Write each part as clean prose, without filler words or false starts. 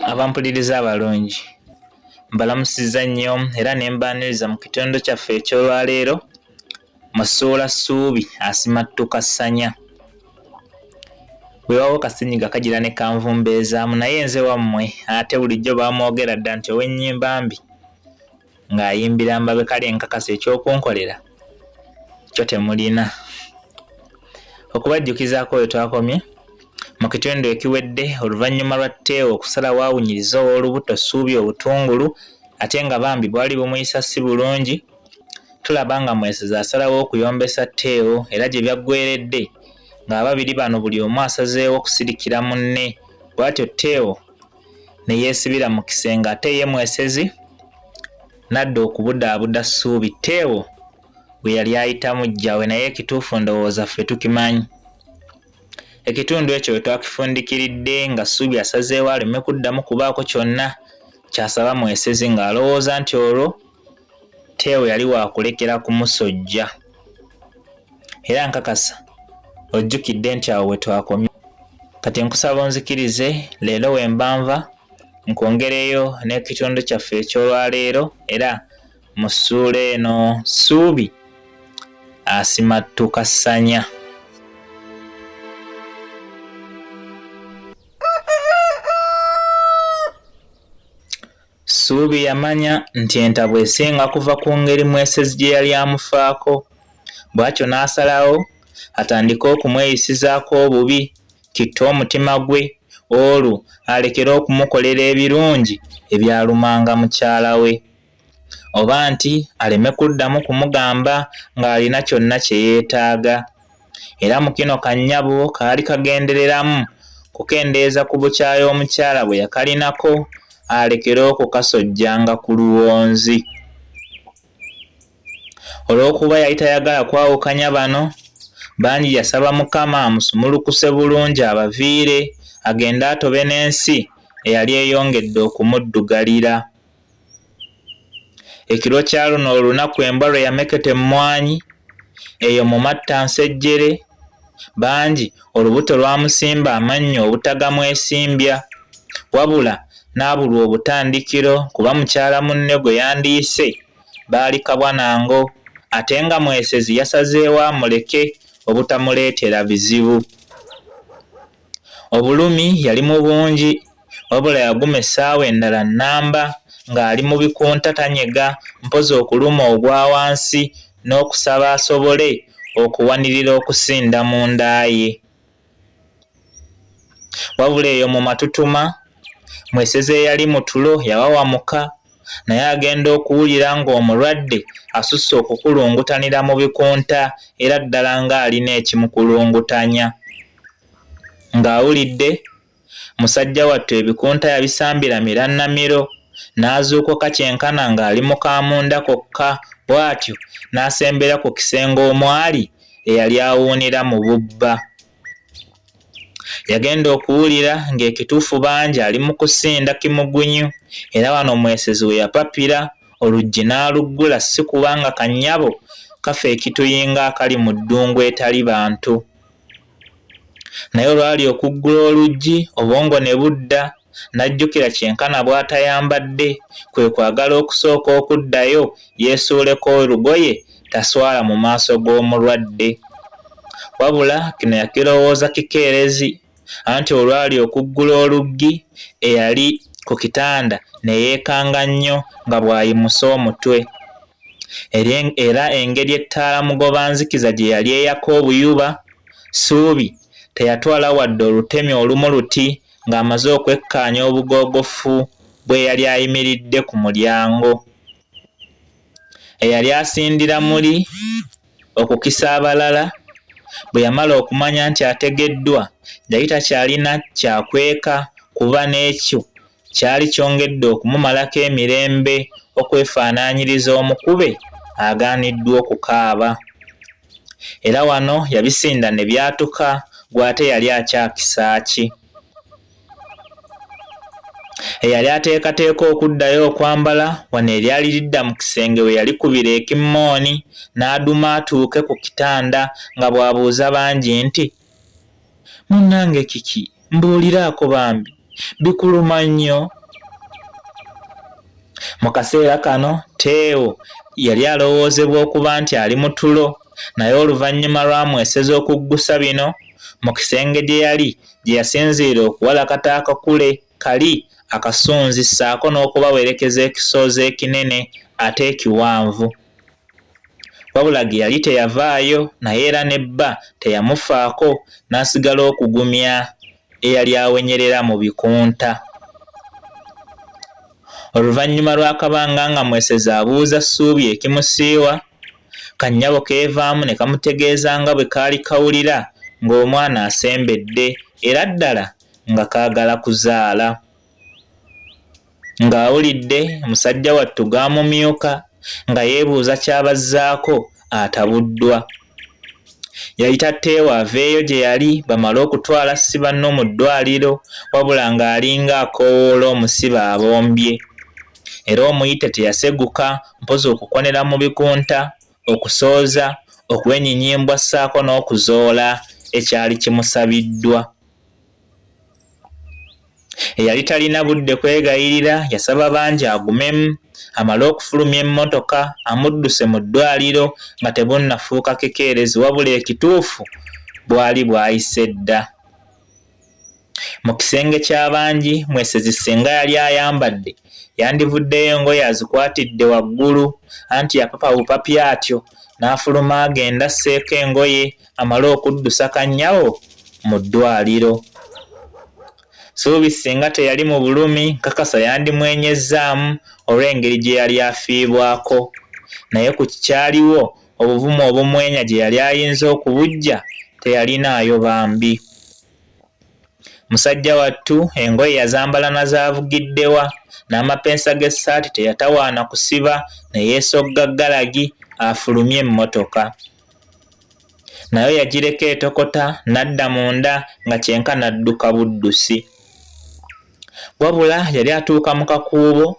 Abampuliriza abalungi, mbalamusiza nnyo era ne mbaaniriza mu kitundu kyaffe eky'olwaleero Musuula Ssuubi asimattuka ssanya. Weewaawo kasenyiga kagira ne kanvumbeezaamu naye nze wammwe ate bulijjo baamwogera dda nti ow'ennyimba mbi ng'ayimbira mbabe, kale nkakasa ekyokunkolera kyo temulina. Okubajjukizaako we twakomye mu kitundu ekiwedde oluvannyuma lwa Teo okusalawo awunyiriza ow'olubuto Ssuubi obutungulu ate nga bambi bwali bumuyisa si bulungi, tulaba nga Mwesiza asalawo okuyombesa Teo era gye byaggweredde ng'ababiri bano buli omu asazeewo okusirikira munne, bw'atyo Teo ne yeesibira mu kisenge ate ye Mwesezi n'adda okubudaabuda Ssuubi. Teo bwe yali ayitamu jjawe naye ekituufu ndowooza ffe tukimanyi. Ekitundu ekyo we twakifundikiridde nga Ssuubi asazeewo aleme kuddamu kubaako kyonna ky'asaba Mwesezi ng'alowooza nti olwo Teo yali waakulekera kumusojja. Era nkakasa ojjukidde nti awo we twakomye. Kati nkusaba onzikirize leero we mbanva nkwongereyo n'ekitundu kyaffe eky'olwaleero era mu ssuula eno Ssuubi asimattuka ssanya. Ssuubi yamanya nti entabwe esinga kuva ku ngeri Mwesezi gye yali amufaako, bw'atyo n'asalawo atandike okumweyisizaako obubi kitte omutima gwe olwo alekere okumukolera ebirungi ebyalumanga mukyala we, oba nti aleme kuddamu kumugamba ng'alina kyonna kye yeetaaga. Era mu kino kannyabo kaali kagendereramu kukendeeza ku bukyayi omukyala bwe yakalinako alekere okukasojjanga ku luwonzi. Olw'okuba yali tayagala kwawukanya bano, bangi yasaba Mukama amusumulukuse bulungi abaviire agende atobe n'ensi eyali eyongedde okumuddugalira. Ekiro kya luno olunaku embwa lwe yameketa emmwanyi eyo mu mattansejjere, bangi olubuto lwamusimba amannyo obutagamwesimbya, wabula n'abulwa obutandikiro kuba mukyala munne gwe yandiise baali kabwanango, ate nga Mwesezi yasazeewo amuleke obutamuleetera bizibu. Obulumi yali mu bungi, wabula yaguma essaawa endala nnamba ng'ali mu bikunta tanyega, mpozi okuluma ogwa wansi n'okusaba asobole okuwanirira okusinda mu nda ye. Wabula eyo mu matutuma Mwesezi eyali mu tulo yawawamuka, naye agenda okuwulira ng'omulwadde asusse okukulungutanira mu bikunta era ddala ng'alina ekimukulungutanya. Ng'awulidde musajja wattu ebikunta yabisambira mirannamiro, n'azuukuka kyenkana ng'ali mu kaamunda kokka, bw'atyo n'asembera ku kisenge omwali eyali awuunira mu bubba. Yagenda okuwulira ng'ekituufu bangi ali mu kusinda kimugunyu, era wano Mwesezi we yapapira oluggi n'aluggula, si kubanga kannyabo kafa ekituyinga akali mu ddungu etali bantu. Naye olwali okuggula oluggi obwongo ne budda, n'ajjukira kyenkana bw'atayambadde, kwe kwagala okusooka okuddayo yeesuuleko olugoye taswala mu maaso g'omulwadde. Wabula kino yakirowooza kikeerezi, anti olwali okuggula oluggi eyali ku kitanda ne yeekanga nnyo nga bw'ayimusa omutwe. Era engeri ettaala mugobanzikiza gye yali eyaka obuyuba, Ssuubi teyatwala wadde olutemi olumu luti ng'amaze okwekkaanya obugoogofu bwe yali ayimiridde ku mulyango. Eyali asindira muli okukisa abalala bwe yamala okumanya nti ategeddwa, yali takyalina kyakweka kuba n'ekyo kyali kyongedde okumumalako emirembe okwefaanaanyiriza omukube agaaniddwa okukaaba. Era wano yabisinda ne byatuka, gw'ate yali akyakisa ki? Eyali ateekateeka okuddayo okwambala wano eryali lidda mu kisenge we yalikubira ekimmooni, n'aduma atuuke ku kitanda nga bw'abuuza bangi nti, munnange kiki mbuuliraako bambi bikuluma nnyo. Mu kaseera kano Teo yali alowoozebwa okuba nti ali mu tulo, naye oluvannyuma lwamweseza okuggusa bino mu kisenge gye yali gye yasinziira okuwalakata akakule kali akasunzi ssaako n'okubawerekeza ekisoozi ekinene ate ekiwanvu. Wabula ge yali teyavaayo, naye era nebba teyamufaako, n'asigala okugumya eyali awenyerera mu bikunta. Oluvannyuma lw'akabanga nga mweseza abuuza Ssuubi ekimusiiwa, kannyabo keevaamu ne kamutegeeza nga bwe kaali kawulira ng'omwana asembedde era ddala nga kaagala kuzaala. Ng'awulidde musajja wattu gaamumyuka nga yeebuuza kyabazzaako atabuddwa. Yayita Teo aveeyo gye yali bamale okutwala si banno mu ddwaliro, wabula ng'alinga akoowoola omusibe abombye. Era omuyite teyaseguka mpozi okukonera mu bikunta, okusooza, okwennyinyimbwa ssaako n'okuzoola ekyali kimusabiddwa. Eyali talina budde kwegayirira yasaba bangi agumemu amale okufulumya emmotoka amudduse mu ddwaliro nga tebunnafuuka kekeerezi, wabula ekituufu bwali bwayise dda. Mu kisenge ky'abangi mwesezi singa yali ayambadde yandivuddeyo engoye azikwatidde waggulu, anti yapapa bupapi atyo n'afuluma agenda asseeko engoye amale okuddusa kannyabo mu ddwaliro. Ssuubi singa teyali mu bulumi kakasa yandimwenyezzaamu olw'engeri gye yali afiibwako, naye ku kikyaliwo obuvumu obumwenya gye yali ayinza okubujja teyalinaayo bambi. Musajja wattu engoye yazambala nazaavugiddewa, n'amapensa g'essaati teyatawaana kusiba, ne yeesogga galagi afulumye emmotoka. Nayo yagireka etokota n'adda munda nga kyenka n'adduka buddusi. Wabula yali atuuka mu kakuubo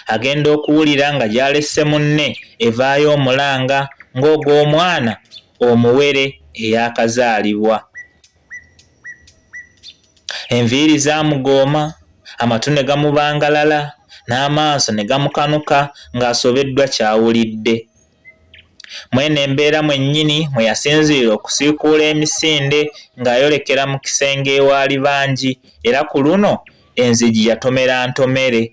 agenda okuwulira nga gy'alesse munne evaayo omulanga ng'ogw'omwana omuwere eyakazaalibwa. Enviiri zaamugooma, amatu ne gamubangalala, n'amaaso ne gamukanuka ng'asobeddwa kyawulidde. Mweno embeera mwennyini mwe yasinziira okusiikuula emisinde ng'ayolekera mu kisenge ewaali bangi, era ku luno enzigi yatomera ntomere.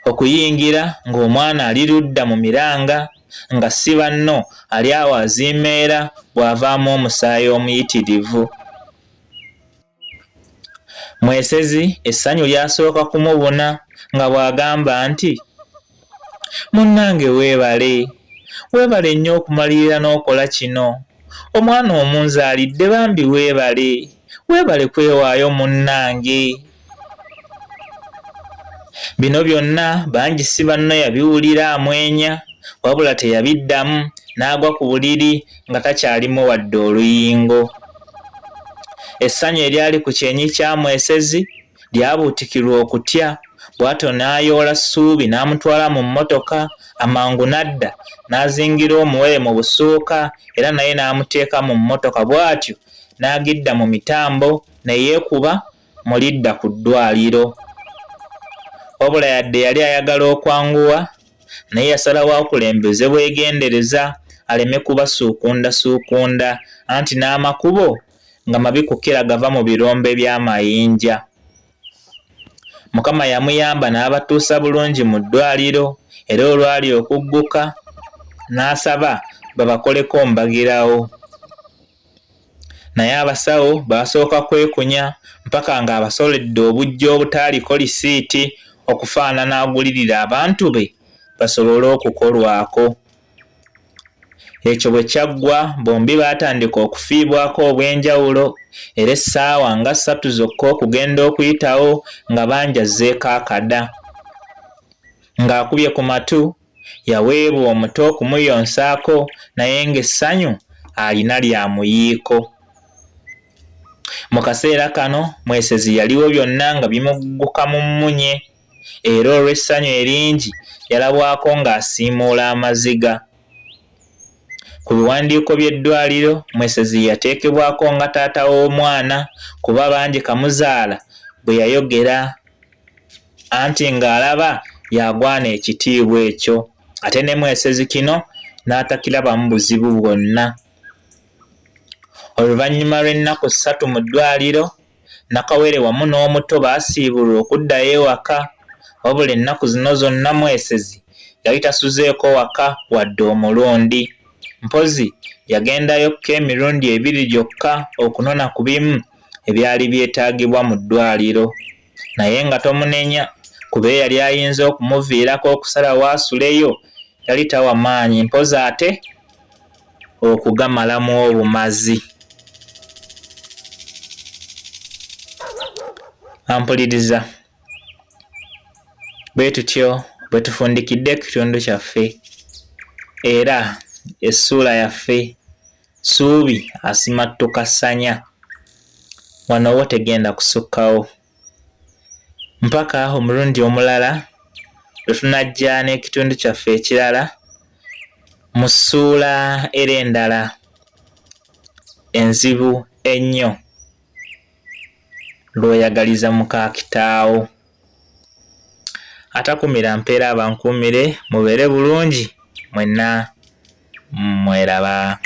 Okuyingira ng'omwana ali ludda mu miranga, nga si banno ali awo aziimeera bw'avaamu omusaayi omuyitirivu. Mwesezi essanyu lyasooka kumubuna nga bw'agamba nti, munnange weebale, weebale nnyo okumalirira n'okola kino. Omwana omunzaalidde bambi weebale, weebale kwewaayo munnange. Bino byonna bangi si banno yabiwulira amwenya, wabula teyabiddamu, n'agwa ku buliri nga takyalimu wadde oluyingo. Essanyu eryali ku kyenyi kya mwesezi lyabuutikirwa okutya, bw'atyo n'ayoola Ssuubi n'amutwala mu mmotoka, amangu n'adda n'azingira omuwere mu busuuka era naye n'amuteeka mu mmotoka, bw'atyo n'agidda mu mitambo ne yeekuba mu lidda ku ddwaliro. Wabula yadde yali ayagala okwanguwa, naye yasalawo akulembeze bwegendereza aleme kubasuukunda, anti n'amakubo nga mabi kukira gava mu birombe by'amayinja. Mukama yamuyamba n'abatuusa bulungi mu ddwaliro, era olwali okugguka n'asaba babakoleko mbagirawo. Naye abasawo basooka kwekunya mpaka ng'abasoledde obujja obutaaliko lisiiti okufaanana agulirira abantu be basobole okukolwako. Ekyo bwe kyaggwa bombi baatandika okufiibwako obw'enjawulo, era essaawa nga 3 zokka okugenda okuyitawo nga bangi azzeeko akada. Ng'akubye ku matu yaweebwa omuto okumuyonsaako, naye ng'essanyu alina lyamuyiiko. Mu kaseera kano mwesezi yaliwo byonna nga bimugguka mu mmunye, era olw'essanyu eringi yalabwako ng'asiimuula amaziga. ku biwandiiko by'eddwaliro mwesezi yateekebwako nga taata w'omwana kuba bangi kamuzaala bwe yayogera anti ng'alaba yagwana ekitiibwa ekyo ate ne mwesezi kino n'atakirabamu buzibu bwonna. Oluvannyuma lw'ennaku 3 mu ddwaliro, Nakawere wamu n'omuto baasiibulwa okuddayo ewaka, wabula ennaku zino zonna mwesezi yali tasuzeeko waka wadde omulundi. Mpozi yagendayokko emirundi 2 gyokka okunona ku bimu ebyali byetaagibwa mu ddwaliro, naye nga tomunenya kuba yali ayinza okumuviirako okusalawo asuleyo yali tawa maanyi, mpozi ate okugamalamu obumazi. Ampuliriza, bwe tutyo bwe tufundikidde ekitundu kyaffe era essuula yaffe Suubi asimattukasanya wano wo tegenda kusukkawo mpaka omulundi omulala lwe tunajja n'ekitundu kyaffe ekirala mu ssuula era endala enzibu ennyo lw'oyagaliza muka kitaawo. Atakumira mpeera abankuumire, mubeere bulungi mwenna mweraba.